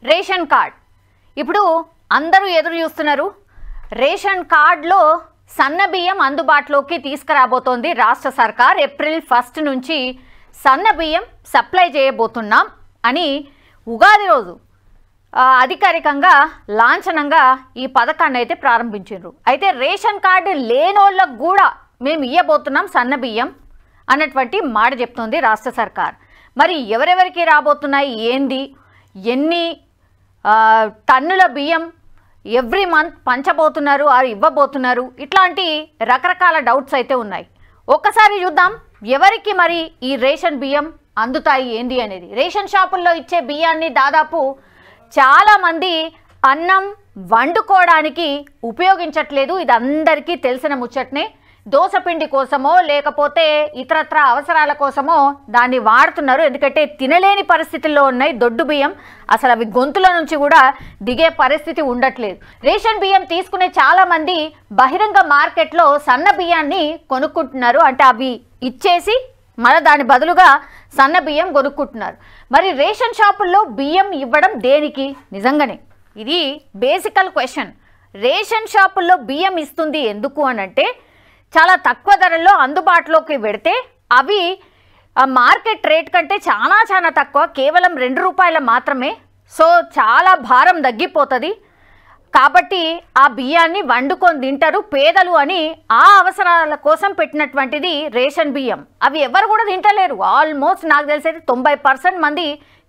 Ration card ఇప్పుడు అందరూ ఎదురు చూస్తున్నారు. రేషన్ కార్డులో సన్న బియ్యం అందుబాటులోకి తీసుకురాబోతోంది రాష్ట్ర సర్కార్. ఏప్రిల్ 1 నుంచి సన్న బియ్యం సప్లై చేయబోతున్నాం అని ఉగాది రోజు అధికారికంగా లాంఛనంగా ఈ పథకాన్ని అయితే ప్రారంభించారు. అయితే రేషన్ కార్డు లేనోళ్ళకు కూడా మేము ఇవ్వబోతున్నాం సన్న బియ్యం అన్నటువంటి మాట చెప్తోంది రాష్ట్ర సర్కార్. మరి ఎవరెవరికి రాబోతున్నాయి, ఏంది, ఎన్ని టన్నుల బియ్యం ఎవ్రీ మంత్ పంచబోతున్నారు ఆరు ఇవ్వబోతున్నారు, ఇట్లాంటి రకరకాల డౌట్స్ అయితే ఉన్నాయి. ఒక్కసారి చూద్దాం ఎవరికి మరి ఈ రేషన్ బియ్యం అందుతాయి ఏంది అనేది. రేషన్ షాపుల్లో ఇచ్చే బియ్యాన్ని దాదాపు చాలామంది అన్నం వండుకోవడానికి ఉపయోగించట్లేదు. ఇది అందరికీ తెలిసిన ముచ్చట్నే. దోసపిండి కోసమో లేకపోతే ఇతరత్ర అవసరాల కోసమో దాన్ని వాడుతున్నారు. ఎందుకంటే తినలేని పరిస్థితుల్లో ఉన్నాయి దొడ్డు బియ్యం. అసలు అవి గొంతుల నుంచి కూడా దిగే పరిస్థితి ఉండట్లేదు. రేషన్ బియ్యం తీసుకునే చాలామంది బహిరంగ మార్కెట్లో సన్న బియ్యాన్ని కొనుక్కుంటున్నారు. అంటే అవి ఇచ్చేసి మళ్ళీ దాని బదులుగా సన్న బియ్యం కొనుక్కుంటున్నారు. మరి రేషన్ షాపుల్లో బియ్యం ఇవ్వడం దేనికి? నిజంగానే ఇది బేసికల్ క్వశ్చన్. రేషన్ షాపుల్లో బియ్యం ఇస్తుంది ఎందుకు అనంటే చాలా తక్కువ ధరల్లో అందుబాటులోకి పెడితే అవి మార్కెట్ రేట్ కంటే చాలా తక్కువ, కేవలం 2 రూపాయలు మాత్రమే. సో చాలా భారం తగ్గిపోతుంది. కాబట్టి ఆ బియ్యాన్ని వండుకొని తింటారు పేదలు అని ఆ అవసరాల కోసం పెట్టినటువంటిది రేషన్ బియ్యం. అవి ఎవరు కూడా తింటలేరు. ఆల్మోస్ట్ నాకు తెలిసేది 90% మంది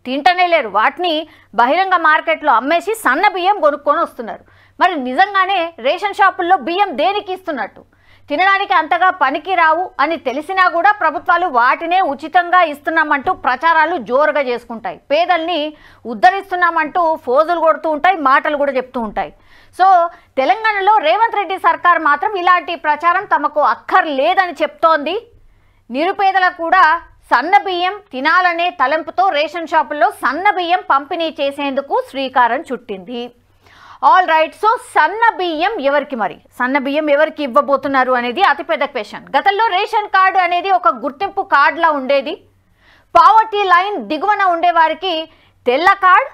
తింటనే లేరు. వాటిని బహిరంగ మార్కెట్లో అమ్మేసి సన్న బియ్యం కొనుక్కొని వస్తున్నారు. మరి నిజంగానే రేషన్ షాపుల్లో బియ్యం దేనికి ఇస్తున్నట్టు? తినడానికి అంతగా పనికి రావు అని తెలిసినా కూడా ప్రభుత్వాలు వాటినే ఉచితంగా ఇస్తున్నామంటూ ప్రచారాలు జోరుగా చేసుకుంటాయి. పేదల్ని ఉద్ధరిస్తున్నామంటూ ఫోజులు కొడుతూ ఉంటాయి, మాటలు కూడా చెప్తూ ఉంటాయి. సో తెలంగాణలో రేవంత్ రెడ్డి సర్కార్ మాత్రం ఇలాంటి ప్రచారం తమకు అక్కర్లేదని చెప్తోంది. నిరుపేదలకు కూడా సన్న బియ్యం తినాలనే తలంపుతో రేషన్ షాపుల్లో సన్న బియ్యం పంపిణీ చేసేందుకు శ్రీకారం చుట్టింది. All right. సో సన్న బియ్యం ఎవరికి, మరి సన్న బియ్యం ఎవరికి ఇవ్వబోతున్నారు అనేది అతిపెద్ద క్వశ్చన్. గతంలో రేషన్ కార్డు అనేది ఒక గుర్తింపు కార్డులా ఉండేది. పావర్టీ లైన్ దిగువన ఉండేవారికి తెల్ల కార్డ్,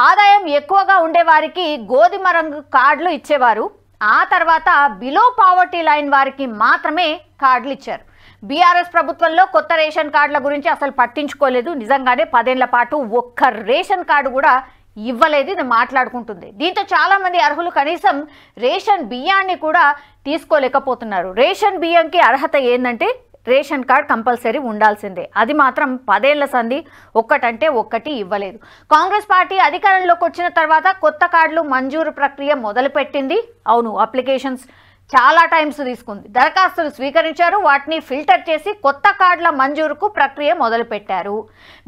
ఆదాయం ఎక్కువగా ఉండేవారికి గోధుమ రంగు కార్డులు ఇచ్చేవారు. ఆ తర్వాత బిలో పావర్టీ లైన్ వారికి మాత్రమే కార్డులు ఇచ్చారు. బీఆర్ఎస్ ప్రభుత్వంలో కొత్త రేషన్ కార్డుల గురించి అసలు పట్టించుకోలేదు. నిజంగానే 10 ఏళ్ల పాటు ఒక్క రేషన్ కార్డు కూడా ఇవ్వలేదు. ఇది మాట్లాడుకుంటుంది. దీంతో చాలామంది అర్హులు కనీసం రేషన్ బియ్యాన్ని కూడా తీసుకోలేకపోతున్నారు. రేషన్ బియ్యంకి అర్హత ఏంటంటే రేషన్ కార్డ్ కంపల్సరీ ఉండాల్సిందే. అది మాత్రం 10 ఏళ్ల సంధి ఒక్కటంటే ఒక్కటి ఇవ్వలేదు. కాంగ్రెస్ పార్టీ అధికారంలోకి వచ్చిన తర్వాత కొత్త కార్డులు మంజూరు ప్రక్రియ మొదలుపెట్టింది. అవును, అప్లికేషన్స్ చాలా టైమ్స్ తీసుకుంది. దరఖాస్తులు స్వీకరించారు, వాటిని ఫిల్టర్ చేసి కొత్త కార్డుల మంజూరుకు ప్రక్రియ మొదలుపెట్టారు.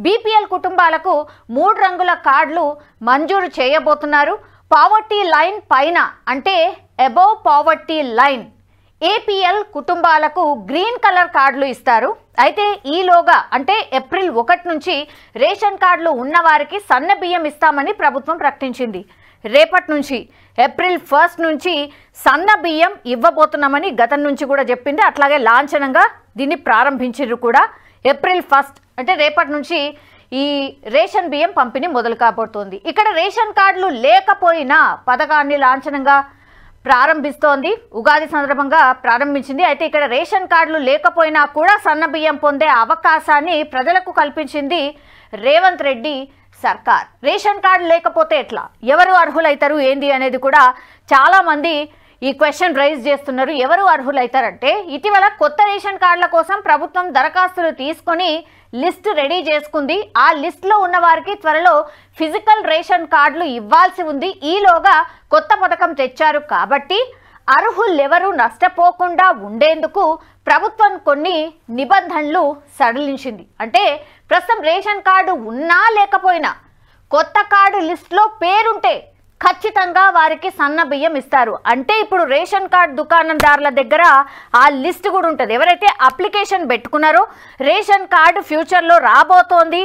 బీపీఎల్ కుటుంబాలకు 3 రంగుల కార్డులు మంజూరు చేయబోతున్నారు. పావర్టీ లైన్ పైన అంటే అబోవ్ పావర్టీ లైన్ ఏపీఎల్ కుటుంబాలకు గ్రీన్ కలర్ కార్డులు ఇస్తారు. అయితే ఈలోగా అంటే ఏప్రిల్ 1 నుంచి రేషన్ కార్డులు ఉన్నవారికి సన్న బియ్యం ఇస్తామని ప్రభుత్వం ప్రకటించింది. రేపటి నుంచి ఏప్రిల్ 1 నుంచి సన్న బియ్యం ఇవ్వబోతున్నామని గతం నుంచి కూడా చెప్పింది. అట్లాగే లాంఛనంగా దీన్ని ప్రారంభించారు కూడా. ఏప్రిల్ 1 అంటే రేపటి నుంచి ఈ రేషన్ బియ్యం పంపిణీ మొదలు కాబోతోంది. ఇక్కడ రేషన్ కార్డులు లేకపోయినా పథకాన్ని లాంఛనంగా ప్రారంభిస్తోంది. ఉగాది సందర్భంగా ప్రారంభించింది. అయితే ఇక్కడ రేషన్ కార్డులు లేకపోయినా కూడా సన్న బియ్యం పొందే అవకాశాన్ని ప్రజలకు కల్పించింది రేవంత్ రెడ్డి సర్కార్. రేషన్ కార్డు లేకపోతే ఎట్లా, ఎవరు అర్హులైతారు ఏంది అనేది కూడా చాలామంది ఈ క్వశ్చన్ రైజ్ చేస్తున్నారు. ఎవరు అర్హులైతారంటే ఇటీవల కొత్త రేషన్ కార్డుల కోసం ప్రభుత్వం దరఖాస్తులు తీసుకొని లిస్ట్ రెడీ చేసుకుంది. ఆ లిస్టులో ఉన్న వారికి త్వరలో ఫిజికల్ రేషన్ కార్డులు ఇవ్వాల్సి ఉంది. ఈలోగా కొత్త పథకం తెచ్చారు కాబట్టి అర్హులెవరూ నష్టపోకుండా ఉండేందుకు ప్రభుత్వం కొన్ని నిబంధనలు సడలించింది. అంటే ప్రస్తుతం రేషన్ కార్డు ఉన్నా లేకపోయినా కొత్త కార్డు లిస్టులో పేరుంటే ఖచ్చితంగా వారికి సన్న బియ్యం ఇస్తారు. అంటే ఇప్పుడు రేషన్ కార్డు దుకాణందారుల దగ్గర ఆ లిస్ట్ కూడా ఉంటుంది. ఎవరైతే అప్లికేషన్ పెట్టుకున్నారో రేషన్ కార్డు ఫ్యూచర్లో రాబోతోంది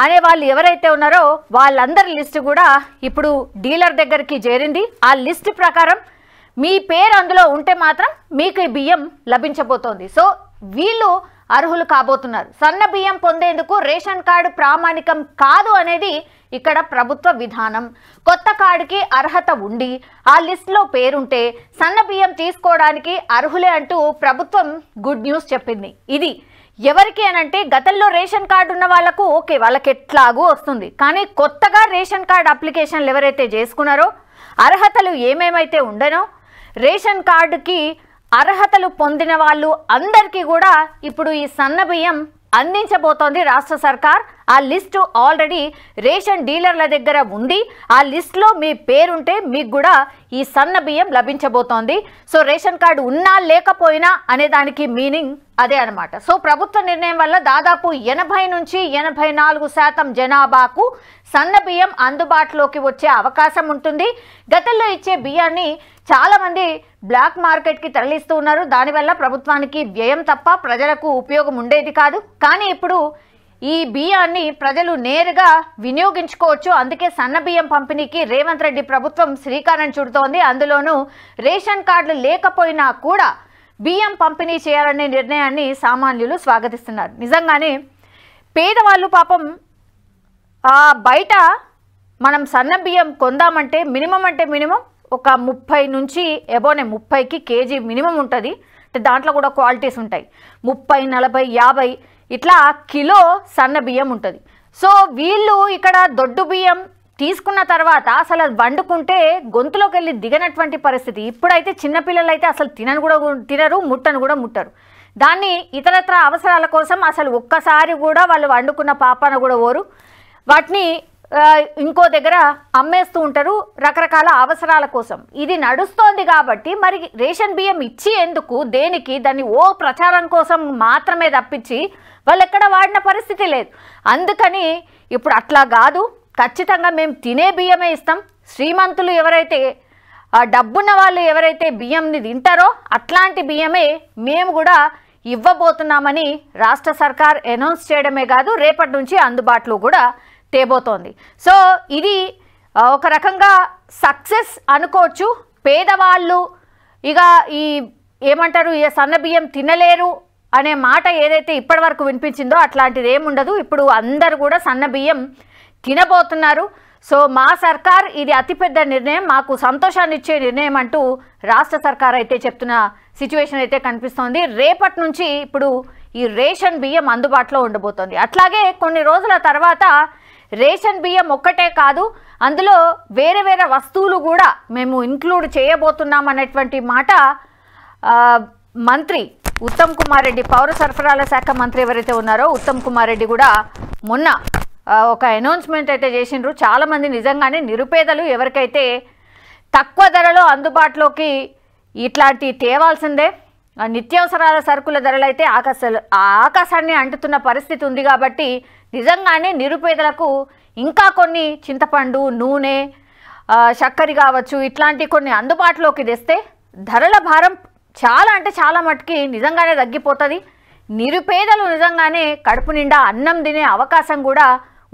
అనే వాళ్ళు ఎవరైతే ఉన్నారో వాళ్ళందరి లిస్టు కూడా ఇప్పుడు డీలర్ దగ్గరికి చేరింది. ఆ లిస్ట్ ప్రకారం మీ పేరు అందులో ఉంటే మాత్రం మీకు ఈ బియ్యం లభించబోతోంది. సో వీళ్ళు అర్హులు కాబోతున్నారు. సన్న బియ్యం పొందేందుకు రేషన్ కార్డు ప్రామాణికం కాదు అనేది ఇక్కడ ప్రభుత్వ విధానం. కొత్త కార్డుకి అర్హత ఉండి ఆ లిస్టులో పేరుంటే సన్న బియ్యం తీసుకోవడానికి అర్హులే అంటూ ప్రభుత్వం గుడ్ న్యూస్ చెప్పింది. ఇది ఎవరికి అనంటే గతంలో రేషన్ కార్డు ఉన్న వాళ్ళకు ఓకే, వాళ్ళకి ఎట్లాగూ వస్తుంది. కానీ కొత్తగా రేషన్ కార్డు అప్లికేషన్లు ఎవరైతే చేసుకున్నారో, అర్హతలు ఏమేమైతే ఉండనో, రేషన్ కార్డుకి అర్హతలు పొందిన వాళ్ళు అందరికీ కూడా ఇప్పుడు ఈ సన్న బియ్యం అందించబోతోంది రాష్ట్ర సర్కార్. ఆ లిస్టు ఆల్రెడీ రేషన్ డీలర్ల దగ్గర ఉంది. ఆ లిస్టులో మీ పేరుంటే మీకు కూడా ఈ సన్న బియ్యం లభించబోతోంది. సో రేషన్ కార్డు ఉన్నా లేకపోయినా అనే దానికి మీనింగ్ అదే అనమాట. సో ప్రభుత్వ నిర్ణయం వల్ల దాదాపు 80 నుంచి 84% జనాభాకు సన్న బియ్యం అందుబాటులోకి వచ్చే అవకాశం ఉంటుంది. గతంలో ఇచ్చే బియ్యాన్ని చాలామంది బ్లాక్ మార్కెట్కి తరలిస్తూ ఉన్నారు. దానివల్ల ప్రభుత్వానికి వ్యయం తప్ప ప్రజలకు ఉపయోగం ఉండేది కాదు. కానీ ఇప్పుడు ఈ బియ్యాన్ని ప్రజలు నేరుగా వినియోగించుకోవచ్చు. అందుకే సన్న బియ్యం పంపిణీకి రేవంత్ రెడ్డి ప్రభుత్వం శ్రీకారం చుడుతోంది. అందులోనూ రేషన్ కార్డులు లేకపోయినా కూడా బియ్యం పంపిణీ చేయాలనే నిర్ణయాన్ని సామాన్యులు స్వాగతిస్తున్నారు. నిజంగానే పేదవాళ్ళు పాపం బయట మనం సన్న బియ్యం కొందామంటే మినిమం ఒక 30 నుంచి ఎబోనే 30కి కేజీ మినిమం ఉంటుంది. దాంట్లో కూడా క్వాలిటీస్ ఉంటాయి. 30, 40, 50 ఇట్లా కిలో సన్న బియ్యం ఉంటుంది. సో వీళ్ళు ఇక్కడ దొడ్డు బియ్యం తీసుకున్న తర్వాత అసలు అది వండుకుంటే గొంతులోకి వెళ్ళి దిగనటువంటి పరిస్థితి. ఇప్పుడైతే చిన్నపిల్లలు అయితే అసలు తినరు, ముట్టను కూడా ముట్టరు. దాన్ని ఇతరత్ర అవసరాల కోసం అసలు ఒక్కసారి కూడా వాళ్ళు వండుకున్న పాపన కూడా ఓరు. వాటిని ఇంకో దగ్గర అమ్మేస్తూ ఉంటారు రకరకాల అవసరాల కోసం. ఇది నడుస్తోంది కాబట్టి మరి రేషన్ బియ్యం ఇచ్చి ఎందుకు, దేనికి? దాన్ని ప్రచారం కోసం మాత్రమే తప్పించి వాళ్ళు ఎక్కడ వాడిన పరిస్థితి లేదు. అందుకని ఇప్పుడు అట్లా కాదు, ఖచ్చితంగా మేము తినే బియ్యమే ఇస్తాం. శ్రీమంతులు ఎవరైతే డబ్బున్న వాళ్ళు ఎవరైతే బియ్యంని తింటారో అట్లాంటి బియ్యమే మేము కూడా ఇవ్వబోతున్నామని రాష్ట్ర సర్కార్ అనౌన్స్ చేయడమే కాదు, రేపటి నుంచి అందుబాటులో కూడా తేబోతోంది. సో ఇది ఒక రకంగా సక్సెస్ అనుకోవచ్చు. పేదవాళ్ళు ఇక ఈ ఏమంటారు, ఈ సన్న బియ్యం తినలేరు అనే మాట ఏదైతే ఇప్పటి వరకు వినిపించిందో అట్లాంటిది ఏముండదు. ఇప్పుడు అందరూ కూడా సన్న బియ్యం తినబోతున్నారు. సో మా సర్కార్ ఇది అతిపెద్ద నిర్ణయం, మాకు సంతోషాన్ని ఇచ్చే నిర్ణయం అంటూ రాష్ట్ర సర్కార్ అయితే చెప్తున్న సిచ్యువేషన్ అయితే కనిపిస్తోంది. రేపటి నుంచి ఇప్పుడు ఈ రేషన్ బియ్యం అందుబాటులో ఉండబోతోంది. అట్లాగే కొన్ని రోజుల తర్వాత రేషన్ బియ్యం ఒక్కటే కాదు, అందులో వేరే వేరే వస్తువులు కూడా మేము ఇంక్లూడ్ చేయబోతున్నాం అనేటువంటి మాట మంత్రి ఉత్తమ్ కుమార్ రెడ్డి, పౌర సరఫరాల శాఖ మంత్రి ఎవరైతే ఉన్నారో ఉత్తమ్ కుమార్ రెడ్డి కూడా మొన్న ఒక అనౌన్స్మెంట్ అయితే చేసిండ్రు. చాలామంది నిజంగానే నిరుపేదలు ఎవరికైతే తక్కువ ధరలో అందుబాటులోకి ఇట్లాంటి తేవాల్సిందే. నిత్యావసరాల సరుకుల ధరలు అయితే ఆకాశాన్ని అంటుతున్న పరిస్థితి ఉంది. కాబట్టి నిజంగానే నిరుపేదలకు ఇంకా కొన్ని చింతపండు, నూనె, చక్కెర కావచ్చు ఇట్లాంటి కొన్ని అందుబాటులోకి తెస్తే ధరల భారం చాలా అంటే చాలా మట్టుకి నిజంగానే తగ్గిపోతుంది. నిరుపేదలు నిజంగానే కడుపు నిండా అన్నం తినే అవకాశం కూడా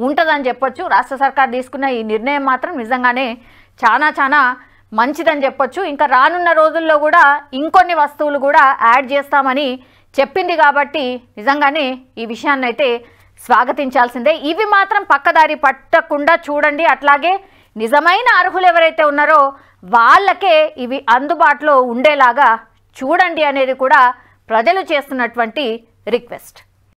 ఉంటుందని చెప్పొచ్చు. రాష్ట్ర సర్కార్ తీసుకున్న ఈ నిర్ణయం మాత్రం నిజంగానే చాలా మంచిదని చెప్పొచ్చు. ఇంకా రానున్న రోజుల్లో కూడా ఇంకొన్ని వస్తువులు కూడా యాడ్ చేస్తామని చెప్పింది. కాబట్టి నిజంగానే ఈ విషయాన్ని అయితే స్వాగతించాల్సిందే. ఇవి మాత్రం పక్కదారి పట్టకుండా చూడండి. అట్లాగే నిజమైన అర్హులు ఎవరైతే ఉన్నారో వాళ్ళకే ఇవి అందుబాటులో ఉండేలాగా చూడండి అనేది కూడా ప్రజలు చేస్తున్నటువంటి రిక్వెస్ట్.